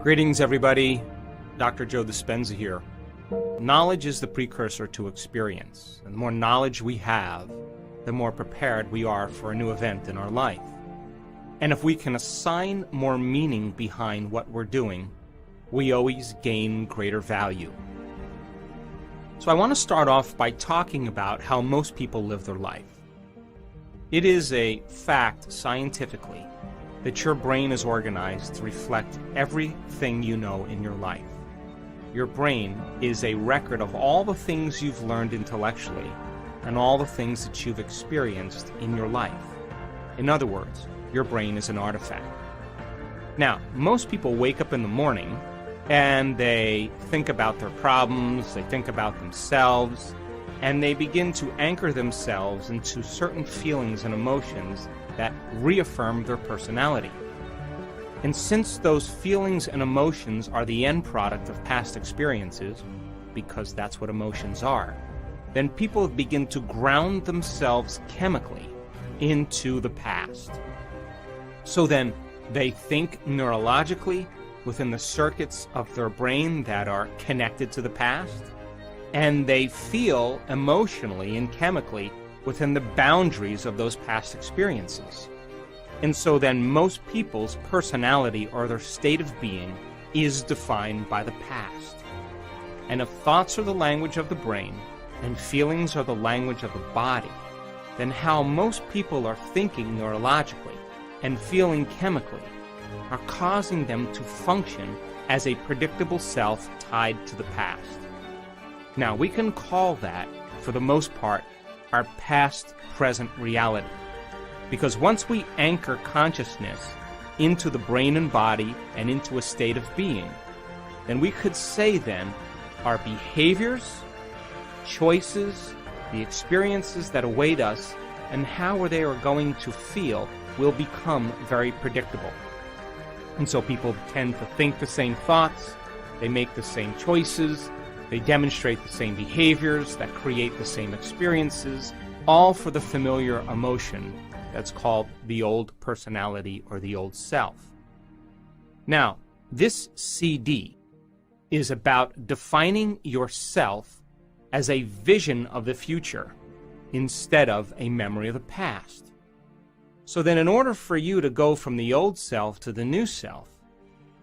Greetings, everybody. Dr. Joe Dispenza here. Knowledge is the precursor to experience. And the more knowledge we have, the more prepared we are for a new event in our life. And if we can assign more meaning behind what we're doing, we always gain greater value. So I want to start off by talking about how most people live their life. It is a fact scientifically that your brain is organized to reflect everything you know in your life. Your brain is a record of all the things you've learned intellectually and all the things that you've experienced in your life. In other words, your brain is an artifact. Now, most people wake up in the morning and they think about their problems, they think about themselves, and they begin to anchor themselves into certain feelings and emotions that reaffirm their personality. And since those feelings and emotions are the end product of past experiences, because that's what emotions are, then people begin to ground themselves chemically into the past. So then they think neurologically within the circuits of their brain that are connected to the past, and they feel emotionally and chemically within the boundaries of those past experiences. And so then most people's personality or their state of being is defined by the past. And if thoughts are the language of the brain and feelings are the language of the body, then how most people are thinking neurologically and feeling chemically are causing them to function as a predictable self tied to the past. Now, we can call that, for the most part, our past-present reality. Because once we anchor consciousness into the brain and body and into a state of being, then we could say then our behaviors, choices, the experiences that await us, and how they are going to feel will become very predictable. And so people tend to think the same thoughts, they make the same choices, they demonstrate the same behaviors that create the same experiences, all for the familiar emotion that's called the old personality or the old self. Now, this CD is about defining yourself as a vision of the future instead of a memory of the past. So then in order for you to go from the old self to the new self,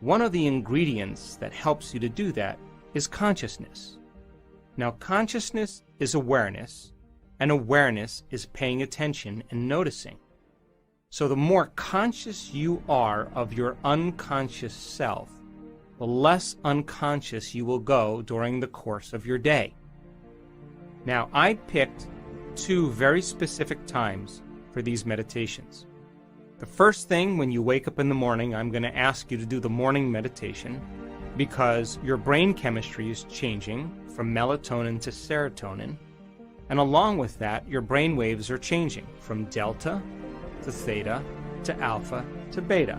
one of the ingredients that helps you to do that is consciousness. Now, consciousness is awareness, and awareness is paying attention and noticing. So the more conscious you are of your unconscious self, the less unconscious you will go during the course of your day. Now, I picked two very specific times for these meditations. The first thing, when you wake up in the morning, I'm going to ask you to do the morning meditation because your brain chemistry is changing from melatonin to serotonin. And along with that, your brain waves are changing from delta to theta to alpha to beta,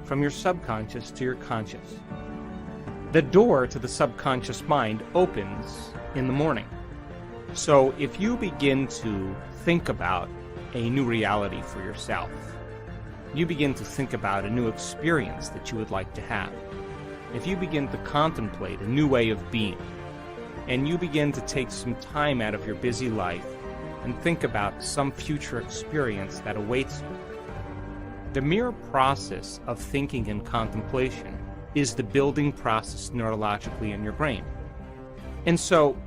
from your subconscious to your conscious. The door to the subconscious mind opens in the morning. So if you begin to think about a new reality for yourself, you begin to think about a new experience that you would like to have, if you begin to contemplate a new way of being, and you begin to take some time out of your busy life and think about some future experience that awaits you, the mere process of thinking and contemplation is the building process neurologically in your brain. And so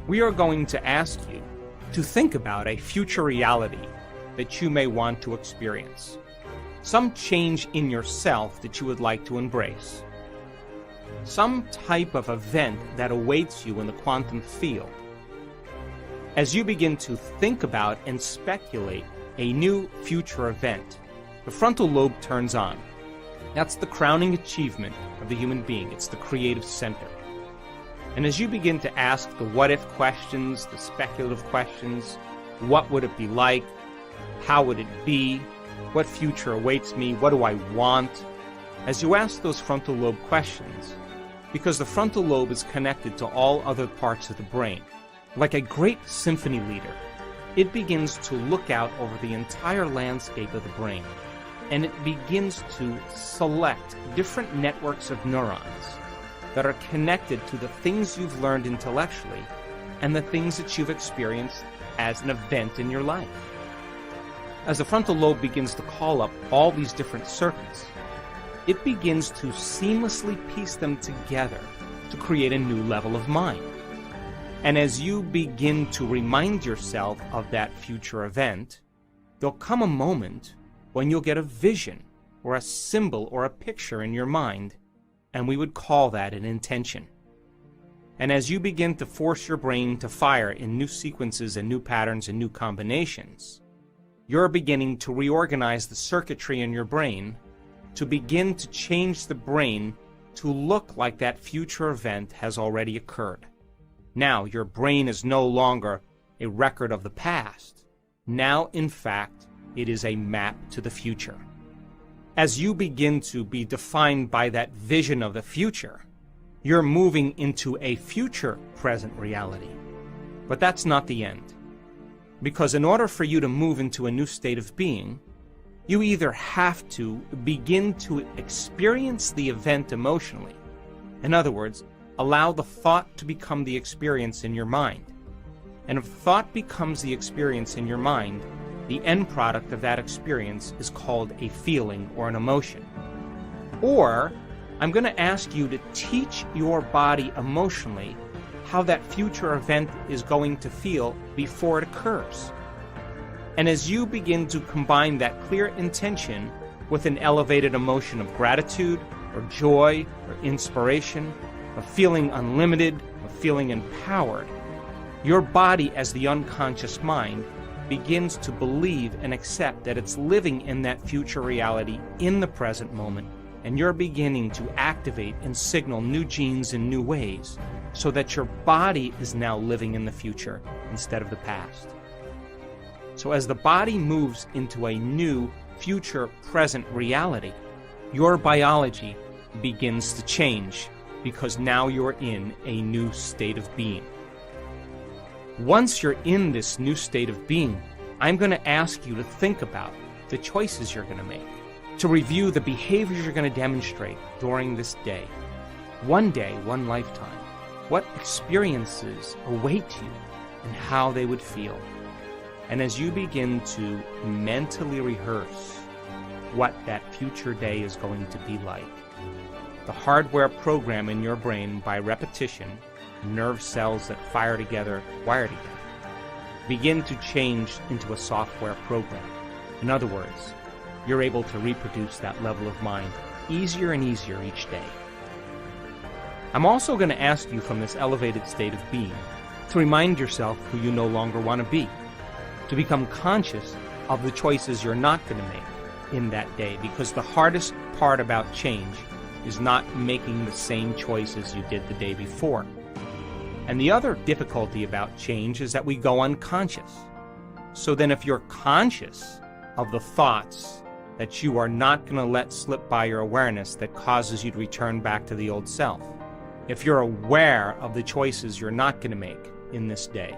we are going to ask you to think about a future reality that you may want to experience, some change in yourself that you would like to embrace, some type of event that awaits you in the quantum field. As you begin to think about and speculate a new future event, the frontal lobe turns on. That's the crowning achievement of the human being. It's the creative center. And as you begin to ask the what-if questions, the speculative questions, what would it be like? How would it be? What future awaits me? What do I want? As you ask those frontal lobe questions, because the frontal lobe is connected to all other parts of the brain, like a great symphony leader, it begins to look out over the entire landscape of the brain and it begins to select different networks of neurons that are connected to the things you've learned intellectually and the things that you've experienced as an event in your life. As the frontal lobe begins to call up all these different circuits, it begins to seamlessly piece them together to create a new level of mind. And as you begin to remind yourself of that future event, there'll come a moment when you'll get a vision or a symbol or a picture in your mind, and we would call that an intention. And as you begin to force your brain to fire in new sequences and new patterns and new combinations, you're beginning to reorganize the circuitry in your brain to begin to change the brain to look like that future event has already occurred. Now, your brain is no longer a record of the past. Now, in fact, it is a map to the future. As you begin to be defined by that vision of the future, you're moving into a future present reality. But that's not the end. Because in order for you to move into a new state of being, you either have to begin to experience the event emotionally. In other words, allow the thought to become the experience in your mind. And if thought becomes the experience in your mind, the end product of that experience is called a feeling or an emotion. Or, I'm going to ask you to teach your body emotionally how that future event is going to feel before it occurs. And as you begin to combine that clear intention with an elevated emotion of gratitude or joy or inspiration, of feeling unlimited, of feeling empowered, your body as the unconscious mind begins to believe and accept that it's living in that future reality in the present moment, and you're beginning to activate and signal new genes in new ways so that your body is now living in the future instead of the past. So as the body moves into a new future present reality, your biology begins to change because now you're in a new state of being. Once you're in this new state of being, I'm going to ask you to think about the choices you're going to make, to review the behaviors you're going to demonstrate during this day. One day, one lifetime. What experiences await you and how they would feel. And as you begin to mentally rehearse what that future day is going to be like, the hardware program in your brain by repetition, nerve cells that fire together, wire together, begin to change into a software program. In other words, you're able to reproduce that level of mind easier and easier each day. I'm also going to ask you from this elevated state of being to remind yourself who you no longer want to be, to become conscious of the choices you're not going to make in that day, because the hardest part about change is not making the same choices you did the day before. And the other difficulty about change is that we go unconscious. So then if you're conscious of the thoughts that you are not going to let slip by your awareness that causes you to return back to the old self, if you're aware of the choices you're not going to make in this day,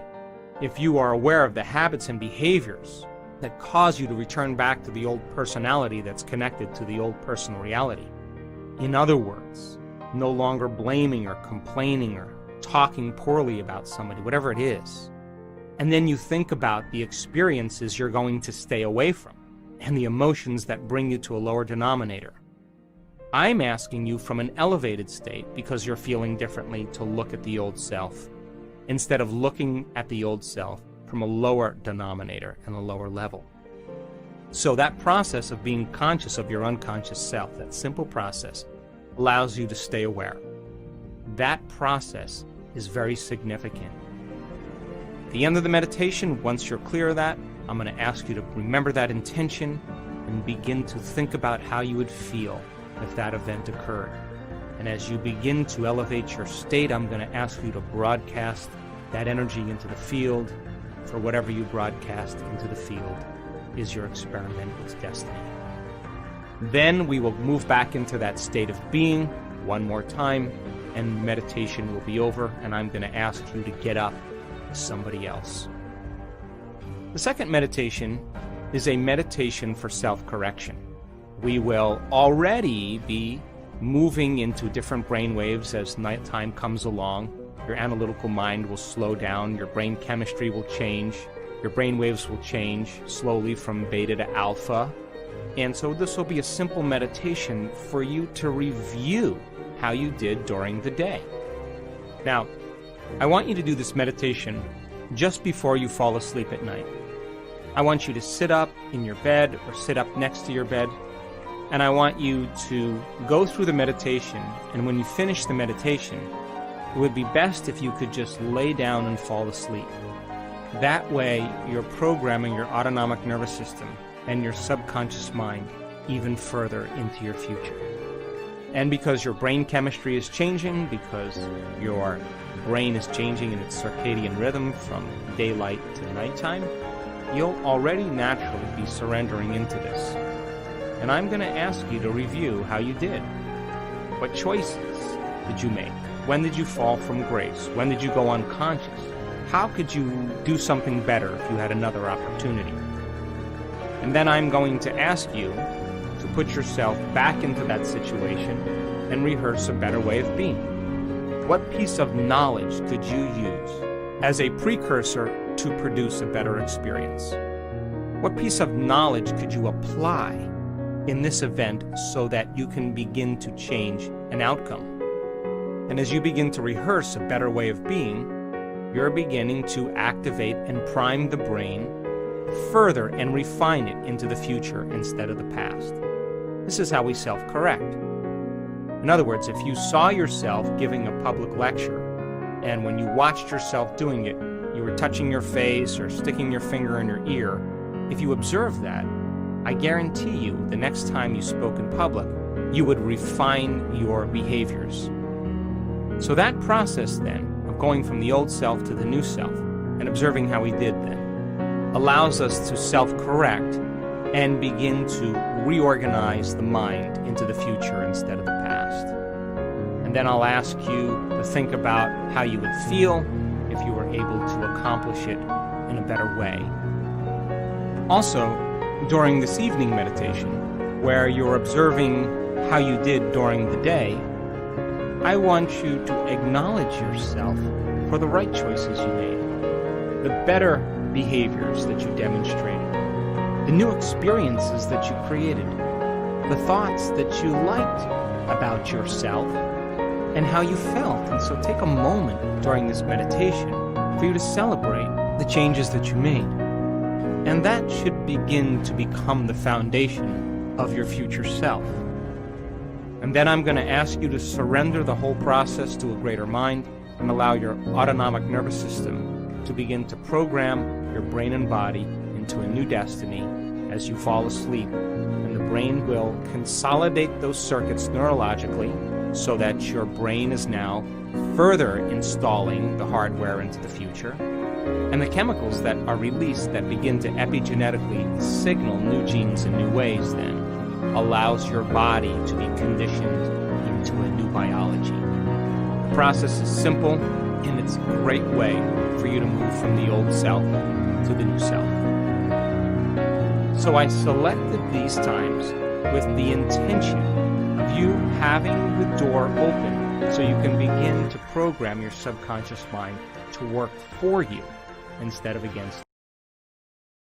if you are aware of the habits and behaviors that cause you to return back to the old personality that's connected to the old personal reality, in other words, no longer blaming or complaining or talking poorly about somebody, whatever it is, and then you think about the experiences you're going to stay away from and the emotions that bring you to a lower denominator, I'm asking you from an elevated state, because you're feeling differently, to look at the old self instead of looking at the old self from a lower denominator and a lower level. So that process of being conscious of your unconscious self, that simple process, allows you to stay aware. That process is very significant. At the end of the meditation, once you're clear of that, I'm going to ask you to remember that intention and begin to think about how you would feel if that event occurred. And as you begin to elevate your state, I'm going to ask you to broadcast that energy into the field, for whatever you broadcast into the field is your experiment with destiny. Then we will move back into that state of being one more time, and meditation will be over, and I'm going to ask you to get up as somebody else. The second meditation is a meditation for self-correction. We will already be moving into different brain waves as nighttime comes along. Your analytical mind will slow down, your brain chemistry will change, your brain waves will change slowly from beta to alpha. And so this will be a simple meditation for you to review how you did during the day. Now, I want you to do this meditation just before you fall asleep at night. I want you to sit up in your bed or sit up next to your bed, and I want you to go through the meditation, and when you finish the meditation, it would be best if you could just lay down and fall asleep. That way, you're programming your autonomic nervous system and your subconscious mind even further into your future. And because your brain chemistry is changing, because your brain is changing in its circadian rhythm from daylight to nighttime, you'll already naturally be surrendering into this. And I'm going to ask you to review how you did. What choices did you make? When did you fall from grace? When did you go unconscious? How could you do something better if you had another opportunity? And then I'm going to ask you to put yourself back into that situation and rehearse a better way of being. What piece of knowledge could you use as a precursor to produce a better experience? What piece of knowledge could you apply in this event so that you can begin to change an outcome? And as you begin to rehearse a better way of being, you're beginning to activate and prime the brain further and refine it into the future instead of the past. This is how we self-correct. In other words, if you saw yourself giving a public lecture, and when you watched yourself doing it, you were touching your face or sticking your finger in your ear, if you observed that, I guarantee you the next time you spoke in public, you would refine your behaviors. So that process then, of going from the old self to the new self, and observing how we did then, allows us to self-correct and begin to reorganize the mind into the future instead of the past. And then I'll ask you to think about how you would feel if you were able to accomplish it in a better way. Also, during this evening meditation, where you're observing how you did during the day, I want you to acknowledge yourself for the right choices you made, the better behaviors that you demonstrated, the new experiences that you created, the thoughts that you liked about yourself, and how you felt. And so take a moment during this meditation for you to celebrate the changes that you made. And that should begin to become the foundation of your future self. And then I'm going to ask you to surrender the whole process to a greater mind and allow your autonomic nervous system to begin to program your brain and body into a new destiny as you fall asleep. And the brain will consolidate those circuits neurologically so that your brain is now further installing the hardware into the future. And the chemicals that are released that begin to epigenetically signal new genes in new ways then allows your body to be conditioned into a new biology. The process is simple, and it's a great way for you to move from the old self to the new self. So I selected these times with the intention of you having the door open so you can begin to program your subconscious mind to work for you instead of against you.